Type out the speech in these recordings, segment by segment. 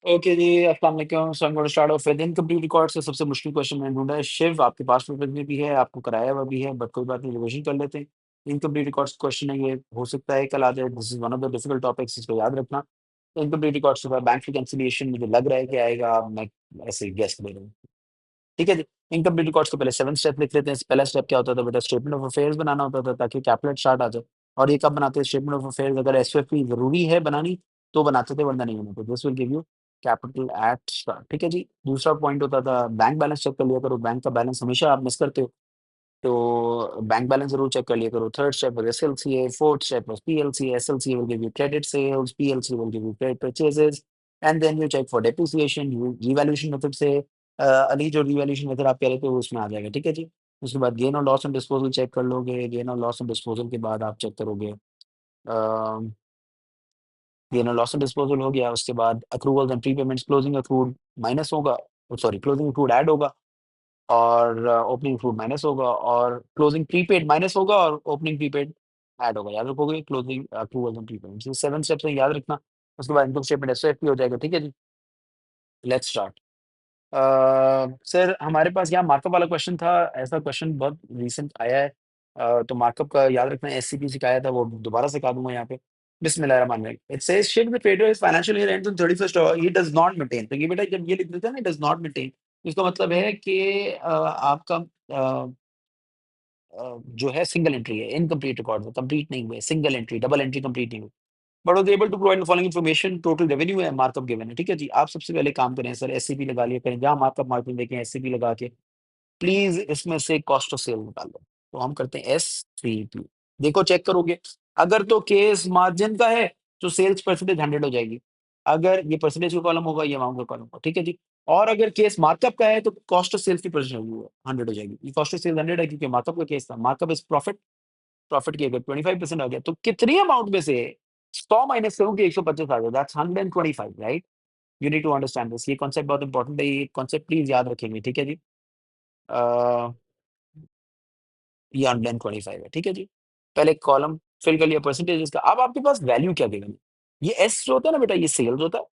Okay जी, अस्सलाम वालेकुम। So I am going to start off with incomplete record से सबसे मुश्किल क्वेश्चन मैंने ढूँढा है। शिव आपके पास पेपर में भी है, आपको कराया हुआ भी है, बट कोई बात नहीं, रिविज़न कर लेते हैं। इनकम्प्लीट रिकॉर्ड्स क्वेश्चन है ये, हो सकता है कल आ जाए। This is one of the difficult topics, इसको याद रखना। इनकम्प्लीट रिकॉर्ड्स के बाद बैंक रिकंसिलिएशन मुझे लग रहा है कि आएगा, मैं ऐसे ही गेस ले रहा हूँ। ठीक है जी। इनकम्प्लीट रिकॉर्ड्स के पहले 7 स्टेप लिख लेते हैं। पहला स्टेप क्या होता था बेटा? स्टेटमेंट ऑफ अफेयर्स बनाना होता था ताकि कैपिटल स्टार्ट आ जाए। और ये कब बनाते हैं स्टेटमेंट ऑफ अफेयर्स? अगर एसओएफपी ज़रूरी है बनानी तो बनाते थे, वरना नहीं बनाते। This will give you capital eight start. ठीक है जी। दूसरा पॉइंट होता था बैंक बैलेंस चेक कर लिया करो। बैंक का बैलेंस हमेशा आप मिस करते हो, तो बैंक बैलेंस ज़रूर चेक कर लिया करो। Third step was SLCA, fourth step was PLCA. SLCA will give you credit sales, PLCA will give you credit purchases, and then you check for depreciation, you revaluation method से अली जो revaluation method आप कह रहे थे वो उसमें आ जाएगा। ठीक है जी। उसके बाद गेन और लॉस ऑन डिस्पोज़ल चेक कर लोगे। गेन और लॉस ऑन डिस्पोज़ल के बाद आप चेक करोगे गेन और लॉस ऑन डिस्पोज़ल हो गया। उसके बाद accruals and prepayments, closing accrued minus होगा, सॉरी क्लोजिंग अक्रूड ऐड होगा, और ओपनिंग फ्रूट माइनस होगा, और क्लोजिंग प्रीपेड माइनस होगा, और ओपनिंग प्रीपेड ऐड होगा। याद रखोगे क्लोजिंग अप्रूवल एंड प्रीपेड, ये 7 स्टेप्स हैं, याद रखना। उसके बाद इनकम स्टेटमेंट एसओएफपी हो जाएगा। ठीक है जी। Let's start. सर हमारे पास यहाँ मार्कअप वाला क्वेश्चन था। ऐसा क्वेश्चन बहुत रीसेंट आया है। तो मार्कअप का याद रखना, एससीपी सिखाया था, वो दोबारा सिखा दूंगा यहाँ पे। बिस्मिल्लाहिर्रहमानिर्रहीम। It says shift the trader is financial year ends on 31st he does not maintain. तो ये बेटा जब ये लिख देता है ना डज नॉट मेंटेन, इसका मतलब है कि आपका जो है सिंगल एंट्री है, इनकम्प्लीट रिकॉर्ड है, कंप्लीट नहीं हुए, single entry, double entry complete नहीं हुई। But was able to provide the following information, total revenue है, मार्कअप गिवन है। ठीक है जी। आप सबसे पहले काम करें सर, एससीपी लगा लिया करें, जहाँ मार्कअप मार्जिन देखें एससीपी लगा के प्लीज इसमें से कॉस्ट ऑफ सेल निकाल लो। तो हम करते हैं एससीपी। देखो चेक करोगे, अगर तो केस मार्जिन का है तो सेल्स परसेंटेज 100 हो जाएगी। अगर ये परसेंटेज का कॉलम होगा, ये अमाउंट का कॉलम होगा। ठीक है जी। और अगर केस मार्कअप का है तो कॉस्ट ऑफ सेल्स की परसेंटेज होगी 100 हो जाएगी। ये कॉस्ट ऑफ सेल्स 100 है क्योंकि मार्कअप का केस था। मार्कअप इज प्रॉफिट, प्रॉफिट की अगर 25% आ गया तो कितनी अमाउंट में से 100 माइनस करूँ कि 125 आ जाए? That's 125, right? You need to understand this. ये कॉन्सेप्ट बहुत इंपॉर्टेंट है, ये कॉन्सेप्ट प्लीज याद रखेंगे। ठीक है जी। अ, ये 125 है। ठीक है जी। पहले कॉलम फिल कर लिया परसेंटेज का। अब आपके पास वैल्यू क्या गिवन है? ये एस जो होता है ना बेटा, ये सेल्स होता है।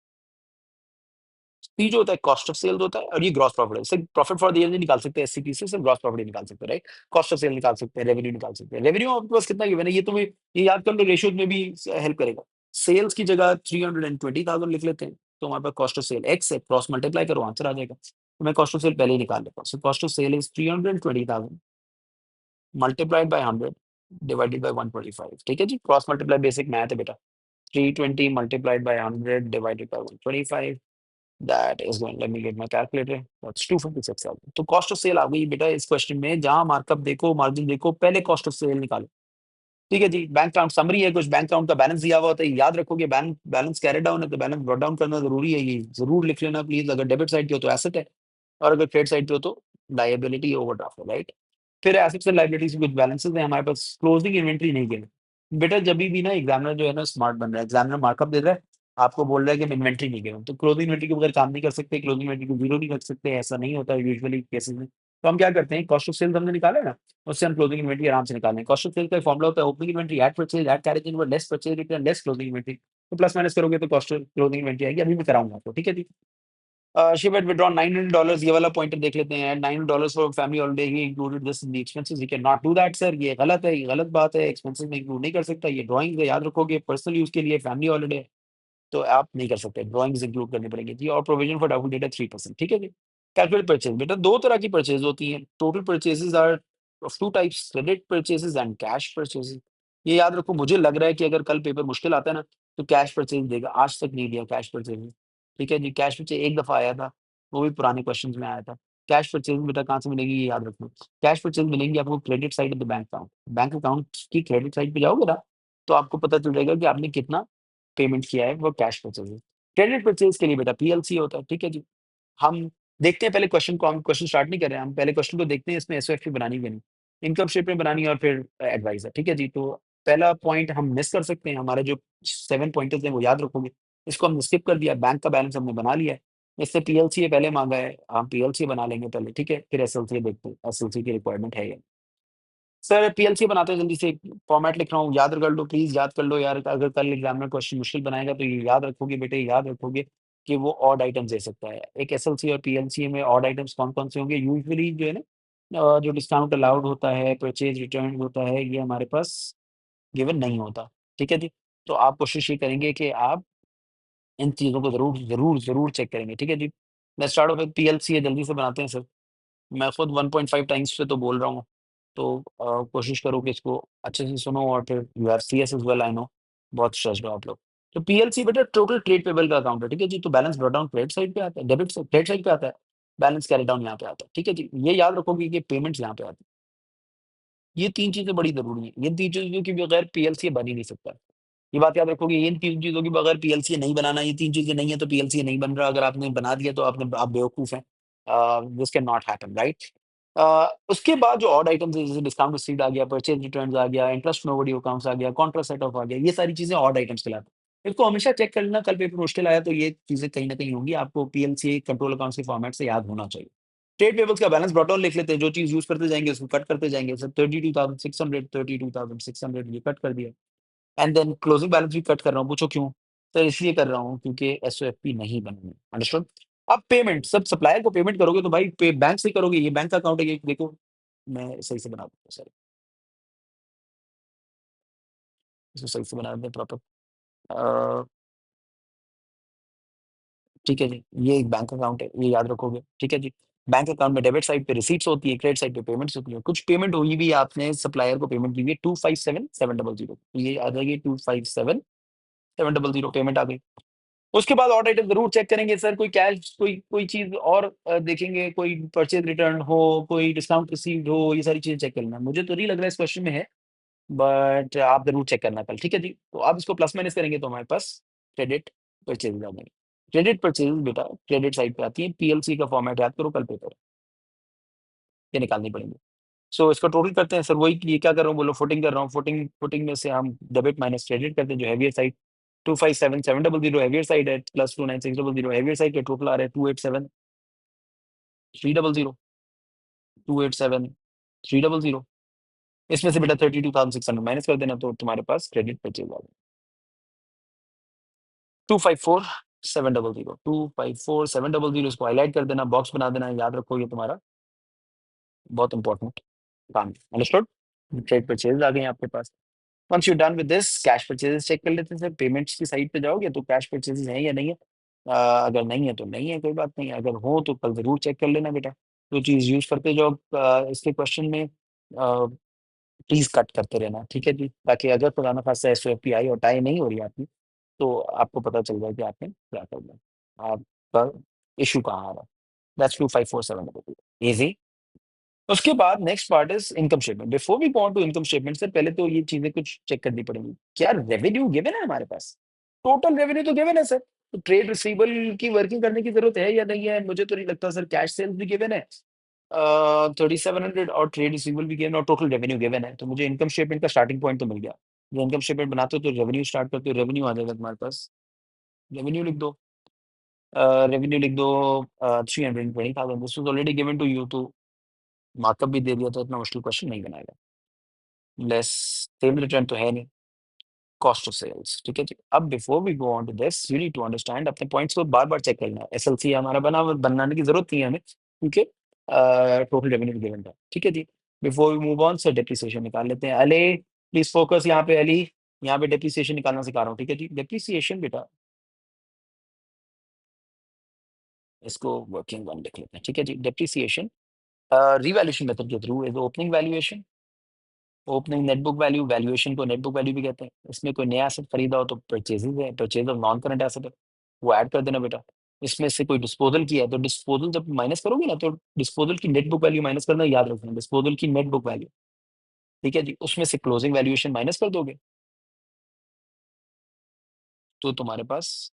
पी जो होता है कॉस्ट ऑफ सेल्स होता है, और ये ग्रॉस प्रॉफिट है। सिर्फ प्रॉफिट फॉर द ईयर नहीं निकाल सकते एससीपी से, सिर्फ ग्रॉस प्रॉफिट ही निकाल सकते हैं, राइट? कॉस्ट ऑफ सेल निकाल सकते हैं, रेवेन्यू निकाल सकते हैं। रेवेन्यू आपके पास कितना गिवन है ये तुम्हें ये याद कर लो, रेशियोज में भी हेल्प करेगा। सेल्स की जगह 320,000 लिख लेते हैं, तो हमारे पास कॉस्ट ऑफ सेल एक्स है, क्रॉस मल्टीप्लाई करो आंसर आ जाएगा। तो मैं कॉस्ट ऑफ सेल पहले ही निकाल लेता हूँ। So cost of sale is 320,000 multiplied by 100 divided by 125। ठीक है जी। क्रॉस मल्टीप्लाई बेसिक मैथ है बेटा। 320 multiplied by 100 divided by 125, that is going, let me get my calculator, that's 256,000। तो कॉस्ट ऑफ सेल आ गई बेटा इस क्वेश्चन में। जहां मार्कअप देखो, मार्जिन देखो, पहले कॉस्ट ऑफ सेल निकालो। ठीक है जी। बैंक अकाउंट समरी है, कुछ बैंक अकाउंट का बैलेंस दिया हुआ होता है, याद रखोगे बैंक बैलेंस कैरी डाउन है तो बैलेंस ब्रॉट डाउन करना जरूरी है, ये जरूर लिख लेना प्लीज। अगर डेबिट साइड की हो तो एसेट है, और अगर क्रेडिट साइड पे हो तो लायबिलिटी ओवरड्राफ्ट है, राइट? फिर एसेट्स एंड लायबिलिटीज कुछ बैलेंसेस हैं हमारे पास। क्लोजिंग इन्वेंट्री नहीं गिवन। बेटा जब भी ना एग्जामिनर जो है ना स्मार्ट बन रहा है, एग्जामिनर मार्कअप दे रहा है, आपको बोल रहा है कि इन्वेंट्री नहीं गिवन, तो क्लोजिंग इन्वेंट्री के बगैर काम नहीं कर सकते, क्लोजिंग इन्वेंट्री को जीरो नहीं कर सकते, ऐसा नहीं होता है यूजुअली केसेस में। तो हम क्या करते हैं, कॉस्ट ऑफ सेल्स हमने निकाला है ना, उससे हम क्लोजिंग इन्वेंट्री आराम से निकालें। कॉस्ट ऑफ सेल्स का फॉर्मूला होता है opening inventory add purchase add carriage inward less purchase return less closing inventory. तो प्लस माइनस करोगे तो कॉस्ट ऑफ क्लोजिंग इन्वेंट्री आएगी। अभी मैं कराऊंगा आपको। ठीक है जी। She had withdrawn $900, ये वाला पॉइंटर देख लेते हैं। $900 for family holiday, he included this in the expenses, he can not do that sir, ये गलत है, ये गलत बात है, एक्सपेंसेस में इंक्लूड नहीं कर सकता। ये ड्राइंग है, याद रखोगे पर्सनल यूज के लिए फैमिली हॉलिडे, तो आप नहीं कर सकते, ड्राइंग्स इंक्लूड करनी पड़ेगी जी। और प्रोविजन फॉर डाउन डेटा 3%। ठीक है जी। कैलकुलेट परचेज, बेटा दो तरह की परचेज होती हैं। Total purchases are of two types, credit purchases and cash purchases. ये याद रखो, मुझे लग रहा है कि अगर कल पेपर मुश्किल आता है ना तो कैश परचेज देगा, आज तक नहीं दिया कैश परचेज। ठीक है जी। कैश परचेज एक दफा आया था, वो भी पुराने क्वेश्चंस में आया था। कैश परचेज बेटा कहाँ से मिलेगी ये याद रखना। कैश परचेज मिलेंगी आपको credit side of the bank account. Bank account की क्रेडिट साइड पे जाओगे ना, तो आपको पता चल जाएगा कि आपने कितना पेमेंट किया है, वो कैश परचेज है। क्रेडिट परचेज के लिए बेटा पीएलसी होता है। ठीक है जी। हम देखते हैं पहले क्वेश्चन को, हम क्वेश्चन स्टार्ट नहीं कर रहे हैं, हम पहले क्वेश्चन को देखते हैं, इसमें एसओएफपी बनानी है नहीं, इनकम स्टेटमेंट बनानी है और फिर एडवाइजर। ठीक है जी। तो पहला पॉइंट हम मिस कर सकते हैं, हमारे जो 7 पॉइंटर्स हैं वो याद रखोगे। इसको हमने स्किप कर दिया, बैंक का बैलेंस हमने बना लिया है। इससे पीएलसी पहले मांगा है, हम पीएलसी बना लेंगे पहले। ठीक है, फिर एसएलसी देखते हैं एसएलसी की रिक्वायरमेंट है या नहीं। सर पीएलसी बनाते हैं, जल्दी से फॉर्मेट लिख रहा हूँ, याद कर लो प्लीज, याद कर लो यार। अगर कल एग्जाम में क्वेश्चन मुश्किल बनाएगा तो ये याद रखोगे बेटे, याद रखोगे कि वो ऑड आइटम्स दे सकता है। एक एसएलसी और पीएलसी में ऑड आइटम्स कौन-कौन से होंगे? यूजुअली जो है ना जो डिस्काउंट अलाउड होता है, परचेज़ रिटर्न होता है, ये हमारे पास गिवन नहीं होता। ठीक है जी? तो आप कोशिश ये करेंगे कि आप इन चीज़ों को ज़रूर, ज़रूर, ज़रूर चेक करेंगे। ठीक है जी? Let's start off with PLC है, जल्दी से बनाते हैं सर। मैं खुद 1.5 टाइम्स से तो बोल रहा हूँ, तो कोशिश करो कि इसको अच्छे से सुनो और फिर you are CS as well I know, बहुत स्ट्रेस्ड हो आप लोग। तो पीएलसी बेटा टोटल ट्रेड पेबल का अकाउंट है, ठीक है जी? तो balance brought down credit side पे आता है, डेबिट से क्रेडिट साइड पे आता है, बैलेंस कैरी डाउन यहाँ पे आता है, ठीक है जी? ये याद रखोगे कि पेमेंट्स यहाँ पे आती है। ये 3 चीज़ें बड़ी ज़रूरी हैं, ये 3 चीज़ों के बगैर पीएलसी बन ही नहीं सकता। ये बात याद रखोगे, इन 3 चीज़ों के बगैर पीएलसी नहीं बनाना, ये 3 चीज़ें नहीं है तो पीएलसी नहीं बन रहा, अगर आपने बना दिया तो आप बेवकूफ़ हैं। This can not happen right? उसके बाद जो ऑड आइटम्स है जैसे डिस्काउंट रिसीव्ड आ गया, परचेज़ रिटर्न्स आ गया, इंटरेस्ट नो ओवरड्यू अकाउंट्स आ गया, कॉन्ट्रा सेट ऑफ आ गया, ये सारी चीज़ें ऑड आइटम्स कहलाती हैं। इसको हमेशा चेक कर लेना, कल पेपर मुश्किल आया तो ये चीज़ें कहीं न कहीं होंगी, आपको पीएलसी कंट्रोल अकाउंट्स के फॉर्मेट से याद होना चाहिए। ट्रेड पेबल्स का बैलेंस ब्रॉट डाउन लिख लेते हैं, जो चीज़ यूज़ करते जाएँगे उसको कट करते जाएँगे, सर 32,600 32,600 ये कट कर दिया। एंड देन क्लोजिंग बैलेंस भी कट कर रहा हूँ, पूछो क्यों? सर इसलिए कर रहा हूँ क्योंकि एसओएफपी नहीं बननी है, अंडरस्टूड? अब पेमेंट सब सप्लायर को पेमेंट करोगे तो भाई पे बैंक से ही करोगे, ये बैंक का अकाउंट है ये देखो, मैं सही से बना दूँगा सर, इसको सही से बना देते हैं प्रॉपर। अ, ठीक है जी, ये एक बैंक अकाउंट है, ये याद रखोगे, ठीक है जी। बैंक अकाउंट में डेबिट साइड पे रिसीट्स होती है, क्रेडिट साइड पे पेमेंट्स होती है। कुछ पेमेंट हुई भी आपने सप्लायर को पेमेंट की हुई है 257700 ये आ जाएगी 257700 पेमेंट आ गई। उसके बाद और आइटम ज़रूर चेक करेंगे सर, कोई कैश कोई चीज़ और देखेंगे, कोई परचेज़ रिटर्न हो, कोई डिस्काउंट रिसीव्ड हो, ये सारी चीज़ें चेक कर लेना। मुझे तो नहीं लग रहा है इस क्वेश्चन में है, बट आप ज़रूर चेक करना कल, ठीक है जी? तो आप इसको प्लस माइनस करेंगे तो हमारे पास क्रेडिट परचेज़ आ जाएँगे। क्रेडिट परचेज़ बेटा क्रेडिट साइड पे आती है, पीएलसी का फॉर्मेट याद करो, कल पेपर है, ये निकालनी पड़ेंगी। सो इसका टोटल करते हैं सर, वही ये क्या कर रहा हूँ बोलो, फुटिंग कर रहा हूँ, फुटिंग फुटिंग में से हम डेबिट माइनस क्रेडिट करते हैं, जो हेवियर साइड 257700 हेवियर साइड है, प्लस 29600 हेवियर साइड के टोटल आ रहे हैं 287300 287300 इसमें से बेटा 32,600 माइनस कर देना तो तुम्हारे पास क्रेडिट परचेज आ गया 254700 254700 इसको हाईलाइट कर देना, बॉक्स बना देना, याद रखो ये तुम्हारा बहुत इंपॉर्टेंट काम है, अंडरस्टूड? ट्रेड परचेज आ गए हैं आपके पास। Once you done with this cash purchases check कर लेते हैं सर, पेमेंट्स की साइड पे जाओगे तो कैश परचेजेस हैं या नहीं है? अगर नहीं है तो नहीं है, कोई बात नहीं, अगर हो तो कल ज़रूर चेक कर लेना बेटा। जो चीज़ यूज़ करते जाओ इसके क्वेश्चन में प्लीज़ कट करते रहना, ठीक है जी? ताकि अगर खुदा ना खास्ता एसओपी आई और टाई नहीं हो रही आपकी, तो आपको पता चल जाए कि आपने क्या करना है। आपका इश्यू कहाँ आ रहा है। That's 2547 easy. उसके बाद next part is income statement. Before we go on to income statement sir पहले तो ये चीज़ें कुछ चेक करनी पड़ेंगी। क्या रेवेन्यू गिवन है हमारे पास? टोटल रेवेन्यू तो गिवन है सर। तो ट्रेड रिसीवेबल की वर्किंग करने की ज़रूरत है या नहीं है? मुझे तो नहीं लगता सर, कैश सेल्स भी गिवन है 3700 और ट्रेड रिसीवेबल भी गिवन और टोटल रेवेन्यू गिवन है। तो मुझे इनकम स्टेटमेंट का स्टार्टिंग पॉइंट तो मिल गया। जब इनकम स्टेटमेंट बनाते हो तो रेवेन्यू स्टार्ट करते हो, रेवेन्यू आ जाएगा तुम्हारे पास। रेवेन्यू लिख दो रेवेन्यू लिख दो 320,000 this was already given to you तो मार्कअप भी दे दिया था, इतना मुश्किल क्वेश्चन नहीं बनाएगा। लेस सेल रिटर्न तो है नहीं, कॉस्ट ऑफ सेल्स, ठीक है जी। अब before we go on to this you need to understand, अपने पॉइंट्स को बार-बार चेक करना है। एसएलसी हमारा बनाने की ज़रूरत नहीं है हमें क्योंकि टोटल रेवेन्यू गिवन था, ठीक है जी। Before we move on sir depreciation निकाल लेते हैं। अली प्लीज़ फोकस यहाँ पे अली, यहाँ पे डेप्रिसिएशन निकालना सिखा रहा हूँ, ठीक है जी। डेप्रिसिएशन बेटा इसको वर्किंग वन लिख लेते हैं, ठीक है जी। डेप्रिसिएशन रिवैल्यूएशन मेथड के through is opening valuation opening net book value, valuation को नेट बुक वैल्यू भी कहते हैं। इसमें कोई नया एसेट खरीदा हो तो परचेज़ेज़ है, purchase of non current asset है, वो ऐड कर देना बेटा। इसमें से कोई डिस्पोज़ल किया है तो डिस्पोज़ल जब माइनस करोगे ना तो डिस्पोज़ल की नेट बुक वैल्यू माइनस करना याद रखना, डिस्पोज़ल की नेट बुक वैल्यू, ठीक है जी? उसमें से क्लोजिंग वैल्यूएशन माइनस कर दोगे, तो तुम्हारे पास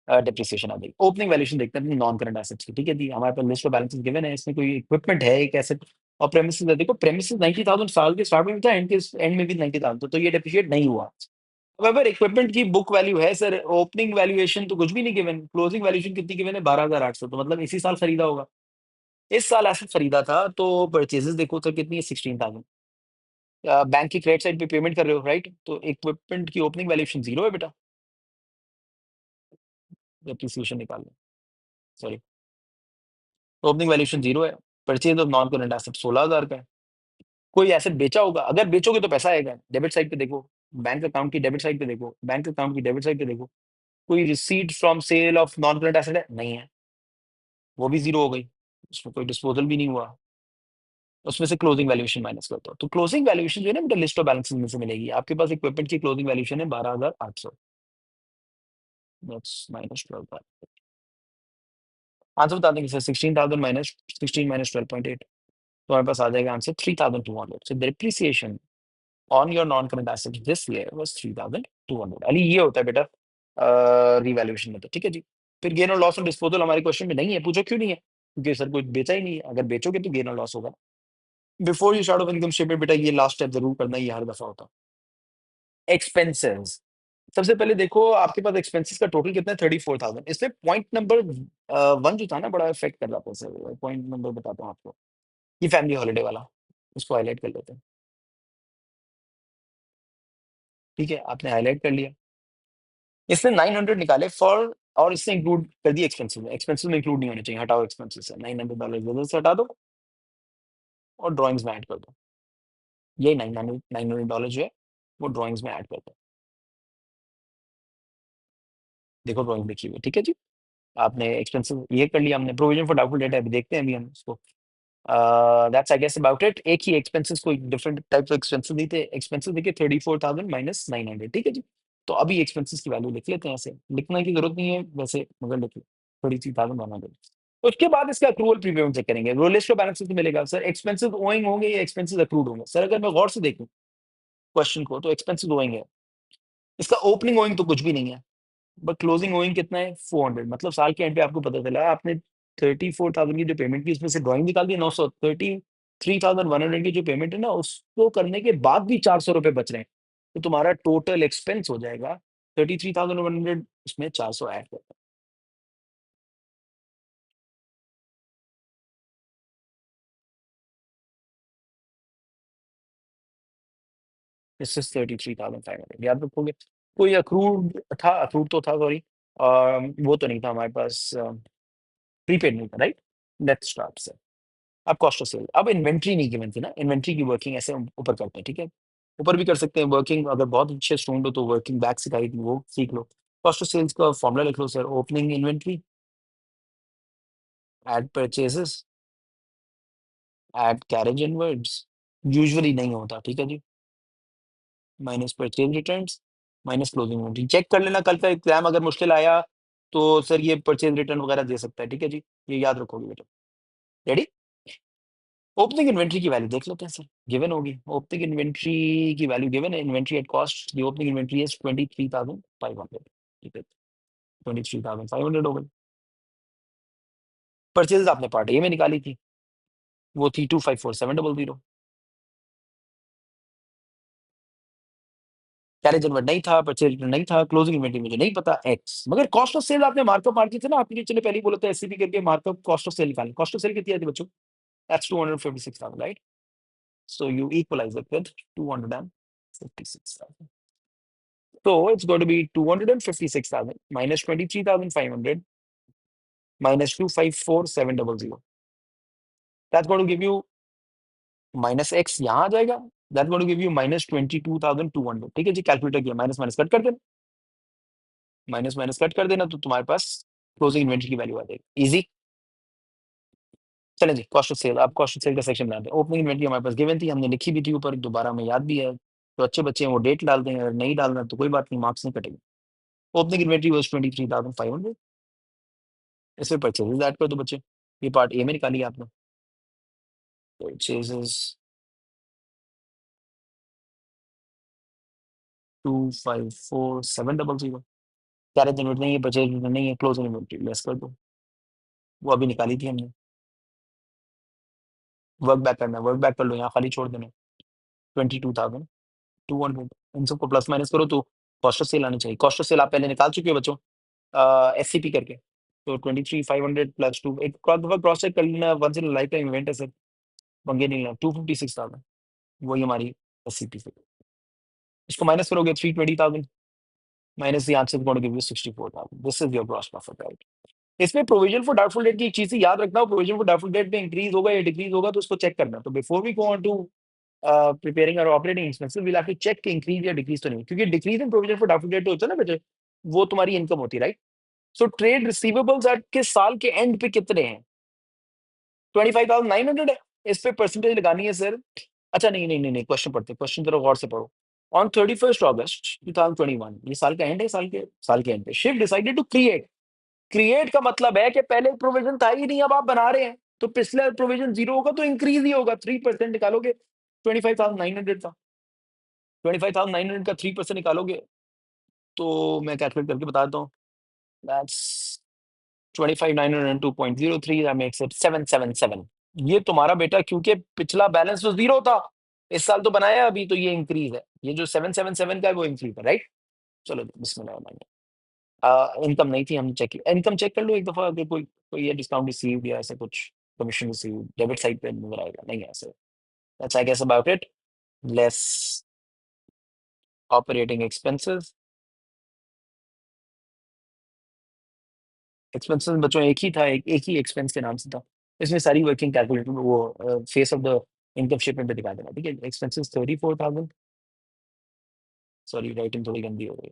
डेप्रिसिएशन आ जाएगी। ओपनिंग वैल्यूएशन देखते हैं अपनी नॉन करंट एसेट्स की, ठीक है जी? हमारे पास लिस्ट ऑफ बैलेंसेस गिवन है, इसमें कोई इक्विपमेंट है, एक एसेट और प्रेमिसेस है। देखो प्रेमिसेस 90,000 साल के स्टार्ट में भी था, एंड में भी 90,000 तो ये डेप्रिशिएट नहीं हुआ। हाउएवर इक्विपमेंट की बुक वैल्यू है सर, ओपनिंग वैल्यूएशन तो कुछ भी नहीं गिवन, क्लोजिंग वैल्यूएशन कितनी गिवन है 12,800 तो मतलब इसी साल खरीदा होगा। इस साल एसेट खरीदा था तो परचेजेस देखो तो कितनी है 16,000 बैंक की क्रेडिट साइड पे पेमेंट कर रहे हो राइट? तो इक्विपमेंट की ओपनिंग वैल्यूएशन 0 है बेटा। डेप्रिसिएशन निकाल लो, सॉरी। ओपनिंग वैल्यूएशन 0 है, purchase of non current asset 16,000 का है। कोई एसेट बेचा होगा, अगर बेचोगे तो पैसा आएगा, डेबिट साइड पे देखो, बैंक अकाउंट की डेबिट साइड पे देखो, बैंक अकाउंट की डेबिट साइड पे देखो, कोई receipt from sale of non current asset है? नहीं है, वो भी 0 हो गई, उसमें कोई डिस्पोजल भी नहीं हुआ, उसमें से क्लोजिंग वैल्यूएशन माइनस करता हो, तो क्लोजिंग वैल्यूएशन जो है ना बेटा लिस्ट ऑफ बैलेंसेस में से मिलेगी। आपके पास इक्विपमेंट की क्लोजिंग वैल्यूएशन है 12,800, दैट्स माइनस 12,000। आंसर बता देंगे सर, 16,000 माइनस 16 माइनस 12.8, तो हमारे पास आ जाएगा answer 3,200। So depreciation on your non current asset this year was 3,200। Ali ये होता है बेटा रिवैल्यूएशन में, तो ठीक है जी। फिर गेन और लॉस ऑन डिस्पोजल हमारे क्वेश्चन में नहीं है, पूछो क्यों नहीं है? क्योंकि सर कोई बेचा ही नहीं है, अगर बेचोगे तो गेन और लॉस होगा। Before you start of income statement बेटा ये लास्ट स्टेप जरूर करना, ये हर दफा होता है। एक्सपेंसेस, सबसे पहले देखो आपके पास एक्सपेंसेस का टोटल कितना है, 34,000। इसमें पॉइंट नंबर 1 जो था ना बड़ा इफेक्ट कर रहा था सर, पॉइंट नंबर बताता हूँ आपको, ये फैमिली हॉलिडे वाला, उसको हाईलाइट कर लेते हैं। ठीक है, आपने हाईलाइट कर लिया, इसने 900 निकाले फॉर, और इसने इंक्लूड कर दिया एक्सपेंसेस में, एक्सपेंसेस में इंक्लूड नहीं होने चाहिए, हटाओ एक्सपेंसेस से, $900 से हटा दो और ड्राइंग्स में ऐड कर दो, ये $900 जो है वो ड्राइंग्स में ऐड कर दो। देखो ड्राइंग देखी हुई, ठीक है जी। आपने एक्सपेंसेस ये कर लिया, हमने प्रोविजन फॉर डाउटफुल डेट, अभी देखते हैं अभी हम इसको। That's I guess about it. एक ही एक्सपेंसेस को डिफरेंट टाइप ऑफ एक्सपेंसेस दी थे, एक्सपेंसेस देखिए 34,000 माइनस 900, ठीक है जी। तो अभी एक्सपेंसेस की वैल्यू लिख लेते हैं, ऐसे लिखने की जरूरत नहीं है वैसे, मगर लिखिए 33,100। उसके बाद इसका अक्रूवल प्रीपेमेंट चेक करेंगे, वो लिस्ट ऑफ बैलेंसेस मिलेगा सर, एक्सपेंसेस ओइंग होंगे या एक्सपेंसेस अक्रूड होंगे। सर अगर मैं गौर से देखूं क्वेश्चन को, तो एक्सपेंसेस ओइंग है, इसका ओपनिंग ओइंग तो कुछ भी नहीं है, बट क्लोजिंग ओइंग कितना है 400, मतलब साल के एंड पे आपको पता चला आपने 34,000 की जो पेमेंट की उसमें से ड्राइंग निकाल दी, 933,100 की जो पेमेंट है ना, उसको करने के बाद भी 400 रुपए बच रहे हैं, तो तुम्हारा टोटल एक्सपेंस हो जाएगा 33,100, उसमें 400 ऐड कर, दिस इज 33,500, याद रखोगे। कोई अक्रूड था, अक्रूड तो था सॉरी, वो तो नहीं था हमारे पास, प्रीपेड नहीं था, राइट। Let's start sir. अब कॉस्ट ऑफ सेल, अब इन्वेंट्री नहीं गिवन थी ना, इन्वेंट्री की वर्किंग ऐसे हम ऊपर करते हैं, ठीक है। ऊपर भी कर सकते हैं वर्किंग, अगर बहुत अच्छे स्टूडेंट हो तो वर्किंग बैक सिखाई थी वो सीख लो। कॉस्ट ऑफ सेल्स का फॉर्मूला लिख लो sir, opening inventory add purchases add carriage inwards, usually नहीं होता, ठीक है जी, minus purchase returns minus closing inventory. Check कर लेना, कल का एग्जाम अगर मुश्किल आया तो सर ये परचेज रिटर्न वगैरह दे सकता है, ठीक है जी, ये याद रखोगे बेटा। रेडी, ओपनिंग इन्वेंट्री की वैल्यू देख लेते हैं सर, गिवन होगी, ओपनिंग इन्वेंट्री की वैल्यू गिवन है, inventory at cost, the opening inventory is 23,500, ठीक है, 23,500 हो गई। परचेज आपने पार्ट ए में निकाली थी, वो थी 254,700, कैरेज इनवर्ट नहीं था, परचेज रिटर्न नहीं था, क्लोजिंग इन्वेंट्री मुझे नहीं पता एक्स, मगर कॉस्ट ऑफ सेल आपने मार्कअप मार थे ना, आपने टीचर ने पहले ही बोला था एससीपी करके मार्कअप कॉस्ट ऑफ सेल निकालें, कॉस्ट ऑफ सेल कितनी आती है बच्चों, that's 256,000, right. So you equalize it with 256,000. So it's going to be 256,000 minus 23,500 minus 254,700. That's going to give you minus x यहाँ आ जाएगा. That's going to give you minus 22,200. ठीक है जी, calculator किया, minus minus cut कर देना, minus minus cut कर देना, तो तुम्हारे पास क्लोजिंग इन्वेंट्री की वैल्यू आ जाएगी, इजी। चलें जी, कॉस्ट ऑफ सेल, आप कॉस्ट ऑफ सेल का सेक्शन बनाते हैं। ओपनिंग इन्वेंट्री हमारे पास गिवन थी, हमने लिखी भी थी ऊपर, दोबारा हमें याद भी है, तो अच्छे बच्चे हैं वो डेट डाल दें, अगर नहीं डालना तो कोई बात नहीं, मार्क्स नहीं कटेंगे। ओपनिंग इन्वेंट्री वाज 23,500, इसमें परचेजेस ऐड कर दो बच्चे, ये पार्ट ए में निकालिए आपने, परचेजेस 254,700, कैरेज इन्वेंट्री नहीं है, परचेज नहीं है, क्लोज इन्वेंट्री लेस कर दो, वो अभी निकाली थी हमने। वर्क बैक करना है, वर्क बैक कर लो, यहाँ खाली छोड़ देना, 22,200, इन सबको प्लस माइनस करो तो कॉस्ट ऑफ सेल आनी चाहिए। कॉस्ट ऑफ सेल आप पहले निकाल चुके हो बच्चों एससीपी करके, तो 23,500 प्लस टू, एक क्रॉस चेक कर लेना, once in life time event है सर, पंगे नहीं लेना, 256,000 वही हमारी एससीपी से, इसको माइनस करोगे 320,000, minus the answer is going to give you 64,000. This is your gross profit, right? इसमें प्रोविजन फॉर डाउटफुल डेट की एक चीज याद रखना, प्रोविजन फॉर डाउटफुल डेट में इंक्रीज होगा या डिक्रीज होगा तो उसको चेक करना। तो before we go on to preparing our operating expenses we'll have to check कि इंक्रीज या डिक्रीज तो नहीं, क्योंकि decrease in provision for doubtful debt होता है ना बेटे, वो तुम्हारी इनकम होती है, राइट? सो ट्रेड रिसीवेबल्स के साल के एंड पे कितने हैं? 25,900 है। इस पे परसेंटेज लगानी है सर। अच्छा नहीं नहीं नहीं नहीं, क्वेश्चन पढ़ते, क्वेश्चन जरा गौर से पढ़ो। ऑन 31st August 2021, ये साल का एंड है, साल के एंड पे Shiv decided to create. Create का मतलब है कि पहले प्रोविजन था ही नहीं, अब आप बना रहे हैं, तो पिछले प्रोविजन जीरो होगा तो इंक्रीज ही होगा। 3% निकालोगे, 25,900 था, 25,900 का 3% निकालोगे तो मैं कैलकुलेट करके बता देता हूँ, दैट्स 25,902.03, दैट मेक्स इट 777। ये तुम्हारा बेटा, क्योंकि पिछला बैलेंस तो जीरो था, इस साल तो बनाया अभी, तो ये इंक्रीज है। ये जो 777 का है वो इंक्रीज है, राइट? चलो बिस्मिल्लाह। इनकम नहीं थी, हमने चेक किया। इनकम चेक कर लो एक दफा, अगर कोई कोई ये डिस्काउंट रिसीव या ऐसा कुछ कमीशन रिसीव डेबिट साइड पे नजर आएगा, नहीं है ऐसे। That's I guess about it. Less operating expenses. Expenses बच्चों एक ही था, एक ही एक्सपेंस के नाम से था। इसमें सारी वर्किंग कैलकुलेटर वो face of the income statement पे दिखा देना, ठीक है? एक्सपेंसेस 34,000, सॉरी राइटिंग थोड़ी गंदी हो गई।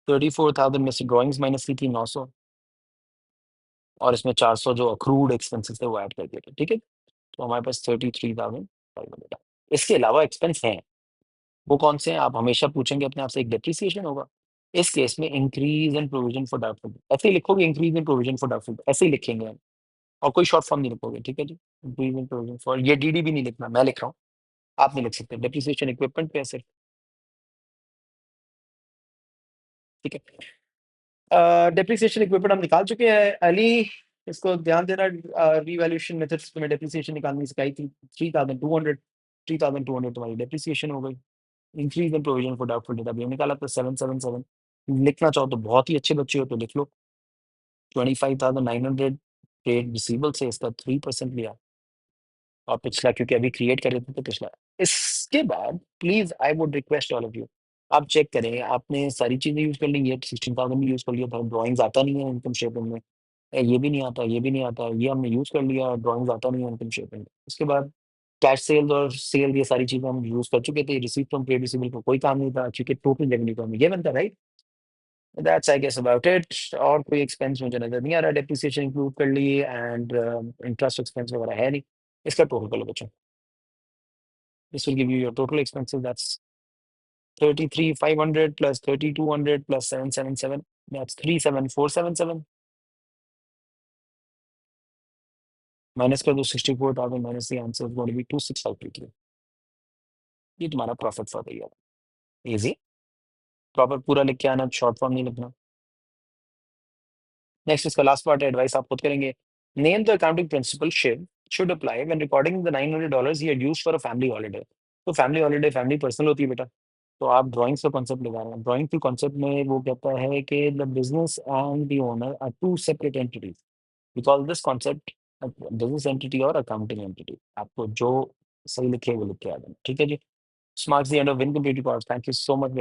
34,000 में से ड्राइंग्स माइनस की थी 900, और इसमें 400 जो अक्रूड एक्सपेंसेस थे वो ऐड कर दिए थे, ठीक है? तो हमारे पास 33,500। इसके अलावा एक्सपेंस हैं, वो कौन से हैं आप हमेशा पूछेंगे अपने आप से। एक डेप्रिसिएशन होगा, इस केस में increase in provision for doubtful, ऐसे ही लिखोगे, increase in provision for doubtful, ऐसे ही लिखेंगे हम, और कोई शॉर्ट फॉर्म नहीं लिखोगे, ठीक है जी? इंक्रीज इन प्रोविजन फॉर, ये डीडी भी नहीं लिखना, मैं लिख रहा हूँ, आप नहीं लिख सकते। डेप्रिसिएशन इक्विपमेंट पे है सिर्फ, ठीक है? डेप्रिसिएशन इक्विपमेंट हम निकाल चुके हैं अली, इसको ध्यान देना। रीवैल्यूएशन मेथड्स में डेप्रिसिएशन निकालनी सिखाई थी। 3,200 तुम्हारी डेप्रिसिएशन हो गई। Increase in provision for doubtful date अभी हमने निकाला था 777। लिखना चाहो तो बहुत ही अच्छे बच्चे हो तो लिख लो 25,900 ट्रेड रिसीवेबल से इसका 3% लिया, और पिछला क्योंकि अभी क्रिएट कर रहे थे तो पिछला। इसके बाद please I would request all of you, आप चेक करें, आपने सारी चीजें यूज कर ली, ये 16,000 भी यूज कर लिया था, ड्राइंग्स आता नहीं है इनकम स्टेटमेंट में, ये भी नहीं आता, ये भी नहीं आता, ये हमने यूज कर लिया, ड्राइंग्स आता नहीं है इनकम स्टेटमेंट। उसके बाद कैश सेल्स और सेल, ये सारी चीजें हम यूज कर चुके थे। रिसीव फ्रॉम ट्रेड रिसीवेबल को कोई काम नहीं था, क्योंकि टोटल रेवेन्यू का हमें ये बनता, right? That's I guess about it. और कोई एक्सपेंस मुझे नजर नहीं आ रहा, डेप्रिसिएशन इंक्लूड कर ली, एंड इंटरेस्ट एक्सपेंस वगैरह है नहीं। इसका टोटल कर लो बच्चों, this will give you your total expenses, that's 33,500 plus 3,200 plus 777, that's 37,477, minus कर दो 64,000 minus the answer is going to be 26,523। ये तुम्हारा profit for the year. Easy, proper पूरा लिख के आना, शॉर्ट फॉर्म नहीं लिखना। नेक्स्ट इसका लास्ट पार्ट है, एडवाइस आप खुद करेंगे। Name the accounting principle Shiv should apply when recording the $900 he had used for a family holiday। तो फैमिली हॉलीडे फैमिली पर्सनल होती है बेटा, तो आप ड्राइंग्स का कॉन्सेप्ट लगा रहे हैं। ड्राइंग के कॉन्सेप्ट में वो कहता है कि the business and the owner are two separate entities, we call this concept business entity और अकाउंटिंग एंटिटी। आपको जो सही लिखे वो लिख के आ जाना, ठीक है जी? Smart the end of incomplete record. Thank you so much.